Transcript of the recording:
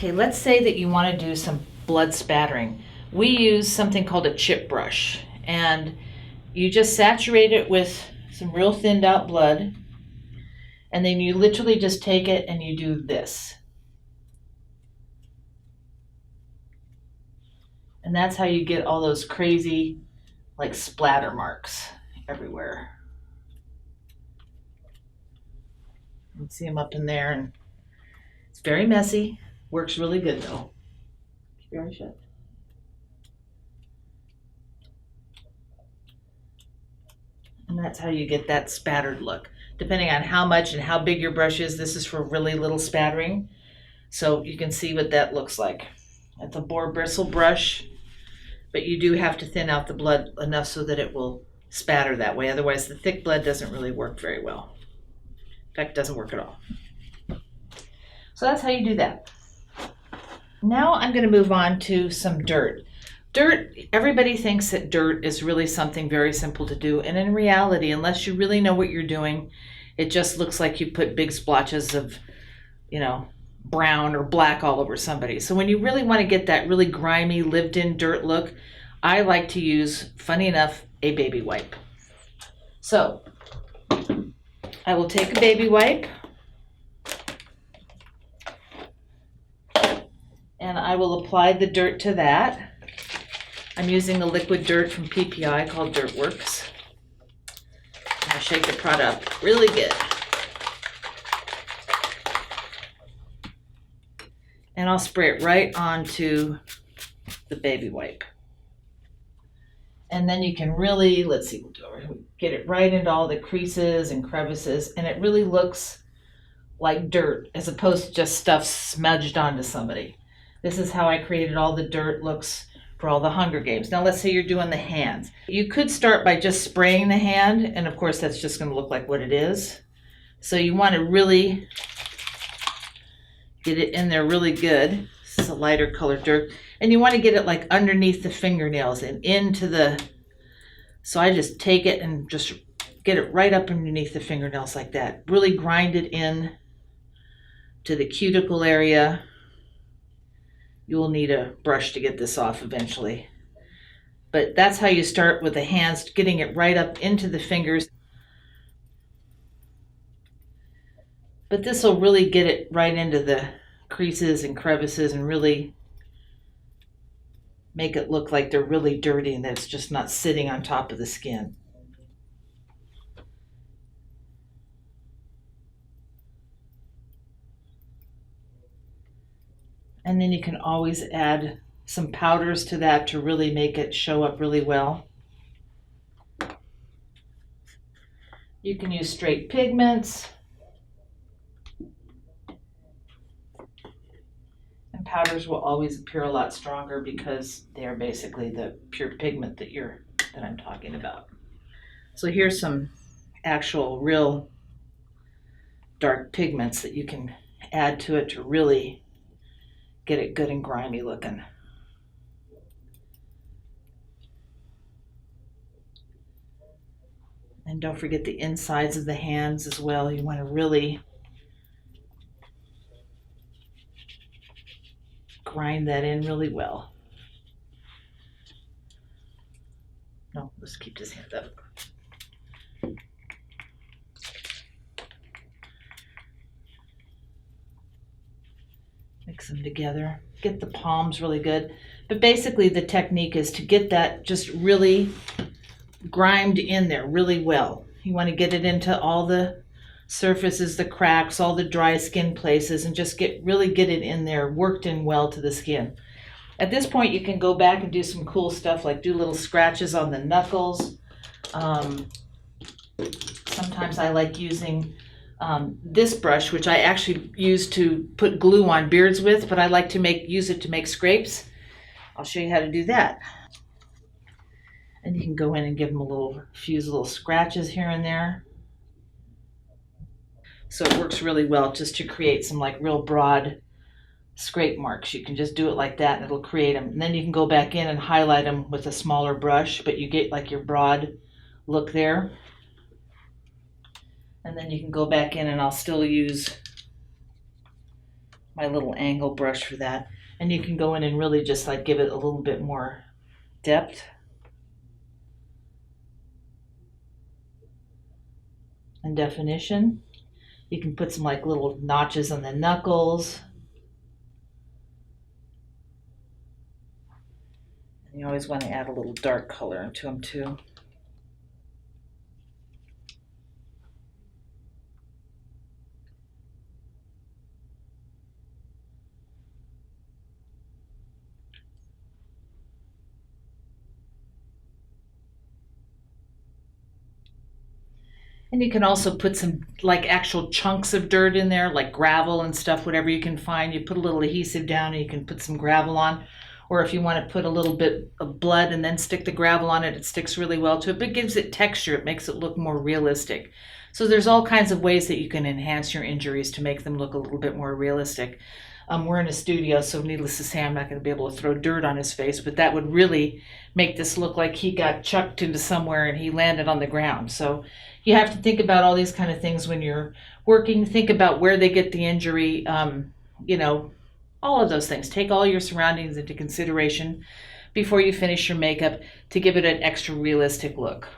Okay, let's say that you want to do some blood spattering. We use something called a chip brush, and you just saturate it with some real thinned out blood, and then you literally just take it and you do this. And that's how you get all those crazy like splatter marks everywhere. You can see them up in there, and it's very messy. Works really good though. Keep your eyes shut. And that's how you get that spattered look. Depending on how much and how big your brush is, this is for really little spattering. So you can see what that looks like. It's a boar bristle brush, but you do have to thin out the blood enough so that it will spatter that way. Otherwise, the thick blood doesn't really work very well. In fact, it doesn't work at all. So that's how you do that. Now I'm going to move on to some dirt. Dirt, everybody thinks that dirt is really something very simple to do. And in reality, unless you really know what you're doing, it just looks like you put big splotches of, brown or black all over somebody. So when you really want to get that really grimy, lived-in dirt look, I like to use, funny enough, a baby wipe. So I will take a baby wipe and I will apply the dirt to that. I'm using the liquid dirt from PPI called Dirtworks. I'll shake the product up really good. And I'll spray it right onto the baby wipe. And then you can really, get it right into all the creases and crevices, and it really looks like dirt as opposed to just stuff smudged onto somebody. This is how I created all the dirt looks for all the Hunger Games. Now let's say you're doing the hands. You could start by just spraying the hand, and of course that's just going to look like what it is. So you want to really get it in there really good. This is a lighter colored dirt. And you want to get it like underneath the fingernails and into the, so I just take it and just get it right up underneath the fingernails like that. Really grind it in to the cuticle area. You will need a brush to get this off eventually. But that's how you start with the hands, getting it right up into the fingers. But this will really get it right into the creases and crevices and really make it look like they're really dirty and that it's just not sitting on top of the skin. And then you can always add some powders to that to really make it show up really well. You can use straight pigments. And powders will always appear a lot stronger because they are basically the pure pigment that I'm talking about. So here's some actual real dark pigments that you can add to it to really get it good and grimy looking. And don't forget the insides of the hands as well. You want to really grind that in really well. No, let's keep this hand up. Mix them together. Get the palms really good. But basically the technique is to get that just really grimed in there really well. You want to get it into all the surfaces, the cracks, all the dry skin places, and just really get it in there, worked in well to the skin. At this point, you can go back and do some cool stuff like do little scratches on the knuckles. Sometimes I like using this brush, which I actually use to put glue on beards with, but I like to use it to make scrapes. I'll show you how to do that. And you can go in and give them a few little scratches here and there. So it works really well just to create some like real broad scrape marks. You can just do it like that and it'll create them. And then you can go back in and highlight them with a smaller brush, but you get like your broad look there. And then you can go back in and I'll still use my little angle brush for that. And you can go in and really just like give it a little bit more depth and definition. You can put some like little notches on the knuckles. And you always want to add a little dark color into them too. And you can also put some like actual chunks of dirt in there, like gravel and stuff, whatever you can find. You put a little adhesive down and you can put some gravel on. Or if you want to put a little bit of blood and then stick the gravel on it, it sticks really well to it, but it gives it texture. It makes it look more realistic. So there's all kinds of ways that you can enhance your injuries to make them look a little bit more realistic. We're in a studio, so needless to say, I'm not going to be able to throw dirt on his face, but that would really make this look like he got chucked into somewhere and he landed on the ground. So you have to think about all these kind of things when you're working. Think about where they get the injury, you know, all of those things. Take all your surroundings into consideration before you finish your makeup to give it an extra realistic look.